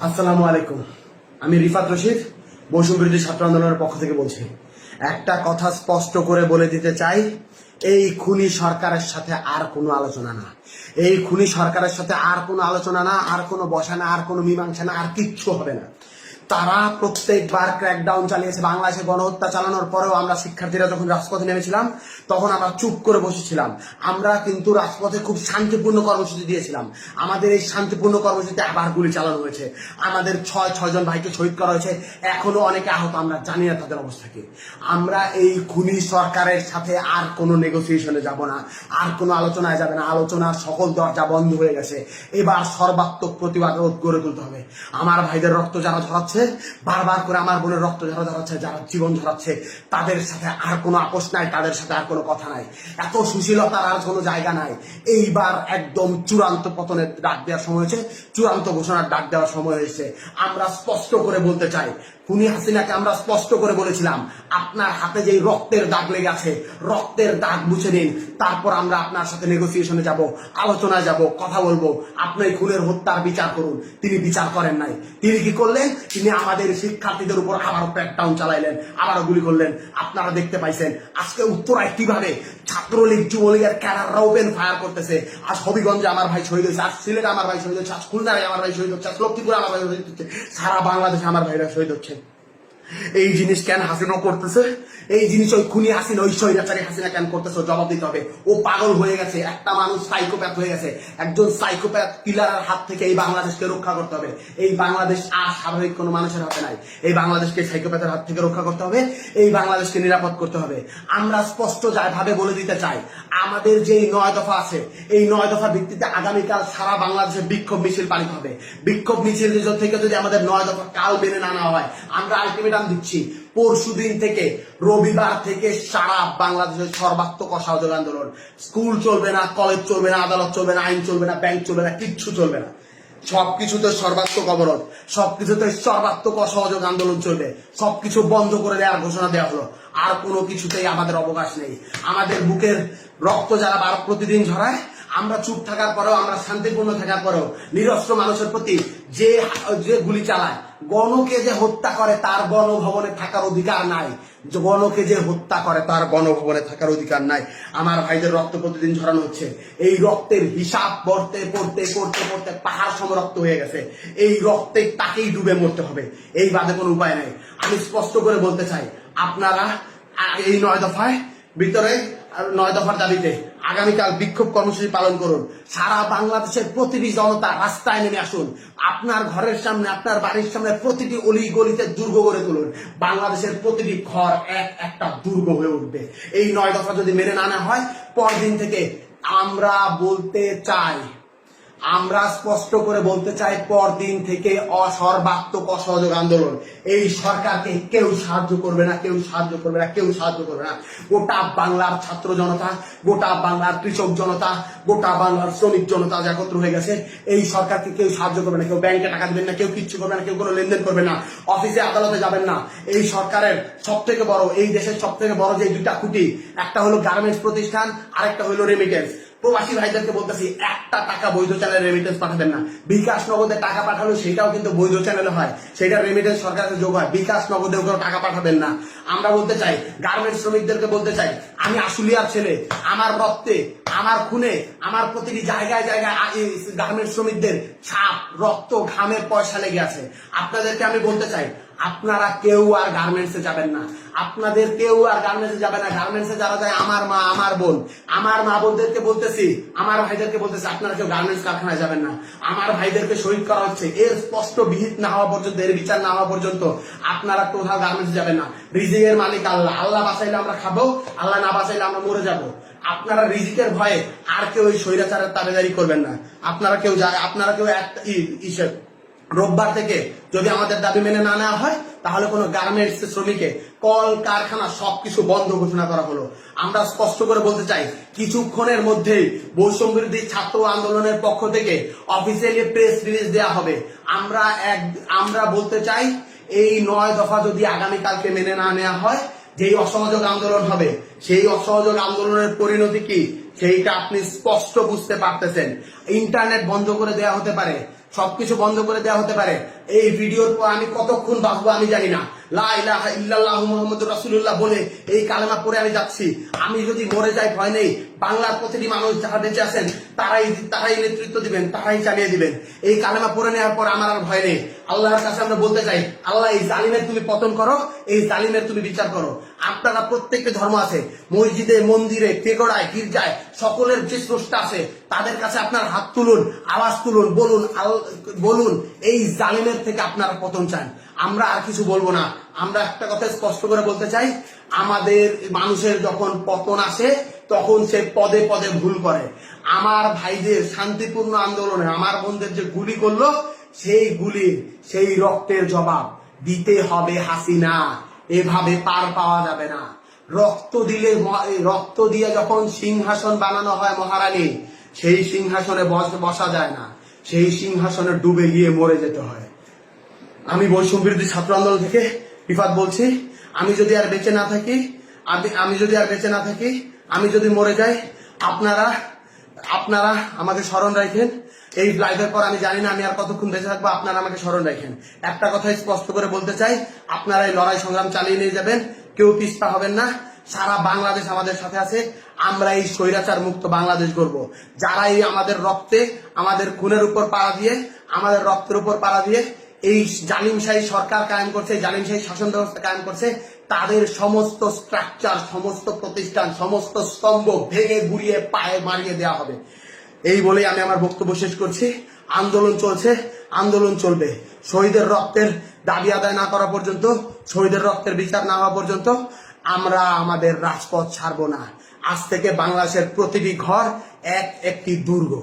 আসসালামু আলাইকুম। আমি রিফাত রশিদ বৈষম্য বিরোধী ছাত্র আন্দোলনের পক্ষ থেকে বলছি। একটা কথা স্পষ্ট করে বলে দিতে চাই, এই খুনি সরকারের সাথে আর কোনো আলোচনা না। এই খুনি সরকারের সাথে আর কোনো আলোচনা না, আর কোনো বসা না, আর কোনো মীমাংসা না, আর কিচ্ছু হবে না। তারা প্রত্যেকবার ক্র্যাকডাউন চালিয়েছে। বাংলাদেশে গণহত্যা চালানোর পরেও আমরা শিক্ষার্থীরা যখন রাজপথে নেমেছিলাম তখন আমরা চুপ করে বসেছিলাম। আমরা কিন্তু রাজপথে খুব শান্তিপূর্ণ কর্মসূচি দিয়েছিলাম। আমাদের এই শান্তিপূর্ণ কর্মসূচিতে আবার গুলি চালানো হয়েছে। আমাদের ছয়জন ভাইকে শহীদ করা হয়েছে। এখনো অনেকে আহত, আমরা জানি না তাদের অবস্থা কি। আমরা এই খুনি সরকারের সাথে আর কোনো নেগোসিয়েশনে যাব না, আর কোনো আলোচনায় যাবে না। আলোচনার সকল দরজা বন্ধ হয়ে গেছে। এবার সর্বাত্মক প্রতিবাদ গড়ে তুলতে হবে। আমার ভাইদের রক্ত যারা ঝরাচ্ছে, বারবার করে আমার বোনের রক্ত যারা ঝরাচ্ছে, যারা জীবন ঝরাচ্ছে, তাদের সাথে আর কোনো আপোষ নাই, তাদের সাথে আর কোনো কথা নাই। এত সুশীলতার আর কোনো জায়গা নাই। এইবার একদম চূড়ান্ত পতনের ডাক দেওয়ার সময় হয়েছে, চূড়ান্ত ঘোষণার ডাক দেওয়ার সময় হয়েছে। আমরা স্পষ্ট করে বলতে চাই, খুনি হাসিনাকে আমরা স্পষ্ট করে বলেছিলাম, আপনার হাতে যেই রক্তের দাগ লেগে আছে, রক্তের দাগ মুছে নিন, তারপর আমরা আপনার সাথে নেগোসিয়েশনে যাব, আলোচনায় যাব, কথা বলবো। আপনি খুনের হত্যার বিচার করুন। তিনি বিচার করেন নাই। তিনি কি করলেন? তিনি আমাদের শিক্ষার্থীদের উপর আবারও ক্র্যাকডাউন চালাইলেন, আবারও গুলি করলেন। আপনারা দেখতে পাইছেন আজকে উত্তরায় কিভাবে ছাত্রলীগ যুবলীগের ক্যাডাররা ওপেন ফায়ার করতেছে। আজ হবিগঞ্জে আমার ভাই শহীদ হয়েছে, আজ সিলেটে আমার ভাই শহীদ হচ্ছে, আজ খুলনায় আমার ভাই শহীদ হচ্ছে, আজ লক্ষ্মীপুরে আমার ভাই শহীদ হচ্ছে, সারা বাংলাদেশে আমার ভাইরা শহীদ হচ্ছে। এই জিনিস কেন হাসিনা করতেছে? এই জিনিস ওই খুনি হাসিনা, ওই স্বৈরাচারী হাসিনা কেন করতেছে? জবাব দিতে হবে। ও পাগল হয়ে গেছে, একটা মানুষ সাইকোপ্যাথ হয়ে গেছে। একজন সাইকোপ্যাথ কিলারের হাত থেকে এই বাংলাদেশকে রক্ষা করতে হবে। এই বাংলাদেশ আর স্বাভাবিক কোনো মানুষের হাতে নাই। এই বাংলাদেশকে সাইকোপ্যাথের হাত থেকে রক্ষা করতে হবে। এই বাংলাদেশকে নিরাপদ করতে হবে। আমরা স্পষ্ট ভাবে বলে দিতে চাই, আমাদের যেই 9 দফা আছে, এই 9 দফা ভিত্তিতে আগামীকাল সারা বাংলাদেশে বিক্ষোভ মিছিল পালিত হবে। বিক্ষোভ মিছিল থেকে যদি আমাদের 9 দফা কাল মেনে না নেওয়া হয়, আমরা আলটিমেটাম দিচ্ছি, পরশুদিন থেকে, রবিবার থেকে সারা বাংলাদেশের সর্বাত্মক অসহযোগ আন্দোলন। স্কুল চলবে না, কলেজ চলবে না, আদালত চলবে না, আইন চলবে না, ব্যাংক চলবে না, কিচ্ছু চলবে না। সবকিছুতে সর্বাত্মক অবরোধ, সবকিছুতে সর্বাত্মক অসহযোগ আন্দোলন চলবে। সবকিছু বন্ধ করে দেওয়ার ঘোষণা দেওয়া হলো। আর কোনো কিছুতেই আমাদের অবকাশ নেই। আমাদের বুকের রক্ত যারা প্রতিদিন ঝরায়, আমরা চুপ থাকার পরেও, আমরা শান্তিপূর্ণ থাকার পরেও নিরস্ত্র মানুষের প্রতি যে গুলি চালায়, গণকে যে হত্যা করে তার গণভবনে থাকার অধিকার নাই। গণকে যে হত্যা করে তার গণভবনে থাকার অধিকার নাই। আমার ভাইদের রক্ত প্রতিদিন ঝরানো হচ্ছে। এই রক্তের হিসাব পড়তে পড়তে পড়তে পড়তে পাহাড় সম রক্ত হয়ে গেছে। এই রক্তে তাকেই ডুবে মরতে হবে। এই বাদে কোনো উপায় নেই। আমি স্পষ্ট করে বলতে চাই, আপনারা এই 9 দফায় ভিতরে, 9 দফার দাবিতে আগামীকাল বিক্ষোভ কর্মসূচি পালন করুন। সারা বাংলাদেশের প্রতিটি জনতা রাস্তায় নেমে আসুন। আপনার ঘরের সামনে, আপনার বাড়ির সামনে প্রতিটি অলি গলিতে দুর্গ গড়ে তুলুন। বাংলাদেশের প্রতিটি ঘর একটা দুর্গ হয়ে উঠবে। এই 9 দফা যদি মেনে না নেওয়া হয়, পরদিন থেকে আমরা বলতে চাই, আমরা স্পষ্ট করে বলতে চাই, পরদিন থেকে সর্বাত্মক অসহযোগ আন্দোলন। এই সরকারকে কেউ সাহায্য করবে না, কেউ সাহায্য করবে না, কেউ সাহায্য করবে না। গোটা বাংলার ছাত্র জনতা, গোটা বাংলার কৃষক জনতা, গোটা বাংলার শ্রমিক জনতা একত্র হয়ে গেছে। এই সরকারকে কেউ সাহায্য করবে না। কেউ ব্যাংকে টাকা দেবেন না, কেউ কিচ্ছু করবে না, কেউ কোনো লেনদেন করবে না, অফিসে আদালতে যাবেন না। এই সরকারের সব থেকে বড়, এই দেশের সব থেকে বড় যে 2টা খুঁটি, একটা হলো গার্মেন্টস প্রতিষ্ঠান, আরেকটা হলো রেমিটেন্স। প্রবাসী ভাইদেরকে বলতেছি, একটা টাকা বৈধ চ্যানেলে রেমিটেন্স পাঠাবেন না। বিকাশ নগদে টাকা পাঠালো, সেটাও কিন্তু বৈধ চ্যানেলে হয়, সেটা রেমিটেন্স সরকারের যোগ হয়। বিকাশ নগদেও কেউ টাকা পাঠাবেন না। আমরা বলতে চাই, গার্মেন্টস শ্রমিকদেরকে বলতে চাই, আমি আশুলিয়ার ছেলে, আমার রক্তে, আমার খুনে, আমার প্রতিটি জায়গায় জায়গায় গার্মেন্টস শ্রমিকদের ছাপ, রক্ত, ঘামের পয়সা লেগে আছে। আপনাদেরকে আমি বলতে চাই, আপনারা কেউ আর গার্মেন্টসে যাবেন না। আপনাদের কেউ আর গার্মেন্টসে যাবে না। গার্মেন্টসে যারা যায়, আমার মা, আমার বোন, আমার মা বোনদেরকে বলতেছি, আমার ভাইদেরকে বলতেছি, আপনারা কেউ গার্মেন্টস কারখানায় যাবেন না। আমার ভাইদেরকে শহীদ করা হচ্ছে, এর স্পষ্ট বিহিত না হওয়া পর্যন্ত, এর বিচার না হওয়া পর্যন্ত আপনারা কোথাও গার্মেন্টসে যাবেন না। রিজিকের মালিক আল্লাহ। আল্লাহ বাঁচাইলে আমরা খাবো, আল্লাহ না বাঁচাইলে আমরা মরে যাবো। আপনারা রিজিকের ভয়ে আর কেউ ওই স্বৈরাচারের তাবেদারি করবেন না। আপনারা কেউ রোববার থেকে যদি আমাদের দাবি মেনে না নেওয়া হয়, তাহলে কোনো গার্মেন্টস শ্রমিকে, কল কারখানা সবকিছু বন্ধ ঘোষণা করা হলো। আমরা স্পষ্ট করে বলতে চাই, কিছুক্ষণের মধ্যেই বৈষম্য বিরোধী ছাত্র আন্দোলনের পক্ষ থেকে অফিসিয়ালি প্রেস রিলিজ দেওয়া হবে। আমরা বলতে চাই, এই 9 দফা যদি আগামীকালকে মেনে না নেওয়া হয়, যেই অসহযোগ আন্দোলন হবে, সেই অসহযোগ আন্দোলনের পরিণতি কি সেইটা আপনি স্পষ্ট বুঝতে পারতেছেন। ইন্টারনেট বন্ধ করে দেওয়া হতে পারে, সবকিছু বন্ধ করে দেওয়া হতে পারে। এই ভিডিওর পর আমি কতক্ষণ বাঁচবো আমি জানি না। লা ইলাহা ইল্লাল্লাহু মুহাম্মাদুর রাসূলুল্লাহ বলে এই কালেমা পড়ে আমি যাচ্ছি। আমি যদি মরে যাই ভয় নেই, বাংলার প্রতিটি মানুষ যারা বেঁচে আছেন তারাই নেতৃত্ব দিবেন, তারাই চালিয়ে দিবেন। এই কালেমা পড়ে নেওয়ার পর আমার আর ভয় নেই। আল্লাহর কাছে আমরা বলতে চাই, আল্লাহ এই জালিমের তুমি পতন করো, এই জালিমের তুমি বিচার করো। আপনারা প্রত্যেকটি ধর্ম আছে, মসজিদে, মন্দিরে, পেগোড়ায়, গির্জায়, সকলের যে স্রষ্টা আছে তাদের কাছে আপনার হাত তুলুন, আওয়াজ তুলুন, বলুন এই জালিমের থেকে আপনারা পতন চান। আমরা আর কিছু বলবো না। আমরা একটা কথা স্পষ্ট করে বলতে চাই, আমাদের মানুষের যখন পতন আসে তখন সে পদে পদে ভুল করে। আমার ভাইদের শান্তিপূর্ণ আন্দোলনে আমার বোনদের যে গুলি করলো, সেই গুলির সেই রক্তের জবাব দিতে হবে হাসিনা। এভাবে পার পাওয়া যাবে না। রক্ত দিয়ে যখন সিংহাসন বানানো হয় মহারানী, সেই সিংহাসনে বসা যায় না, সেই সিংহাসনে ডুবে গিয়ে মরে যেতে হয়। আমি বৈষম্য বিরোধী ছাত্র আন্দোলন থেকে রিফাত বলছি, আমি যদি আর বেঁচে না থাকি, আমি যদি মরে যাই, আপনারা আমাকে স্মরণ রাখেন। এই লাইভের পর আমি জানি না আমি আর কতক্ষণ বেঁচে থাকবো, আপনারা আমাকে স্মরণ রাখেন। একটা কথাই স্পষ্ট করে বলতে চাই, আপনারা এই লড়াই সংগ্রাম চালিয়ে নিয়ে যাবেন, কেউ পিছপা হবেন না। সারা বাংলাদেশ আমাদের সাথে আছে। আমরা এই স্বৈরাচার মুক্ত বাংলাদেশ গড়ব। যারা এই আমাদের রক্তে, আমাদের খুনের উপর পাড়া দিয়ে, আমাদের রক্তের উপর পাড়া দিয়ে এই জালিমশাহী সরকার কায়েম করছে, জালিমশাহী শাসন ব্যবস্থা কায়েম করছে, তাদের সমস্ত স্ট্রাকচার, সমস্ত প্রতিষ্ঠান, সমস্ত স্তম্ভ ভেঙে গুড়িয়ে পায়ে মারিয়ে দেওয়া হবে। এই বলেই আমি আমার বক্তব্য শেষ করছি। আন্দোলন চলছে, আন্দোলন চলবে। শহীদের রক্তের দাবি আদায় না করা পর্যন্ত, শহীদের রক্তের বিচার না হওয়া পর্যন্ত আমরা আমাদের রাজপথ ছাড়বো না। আজ থেকে বাংলাদেশের প্রতিটি ঘর একটি দুর্গ।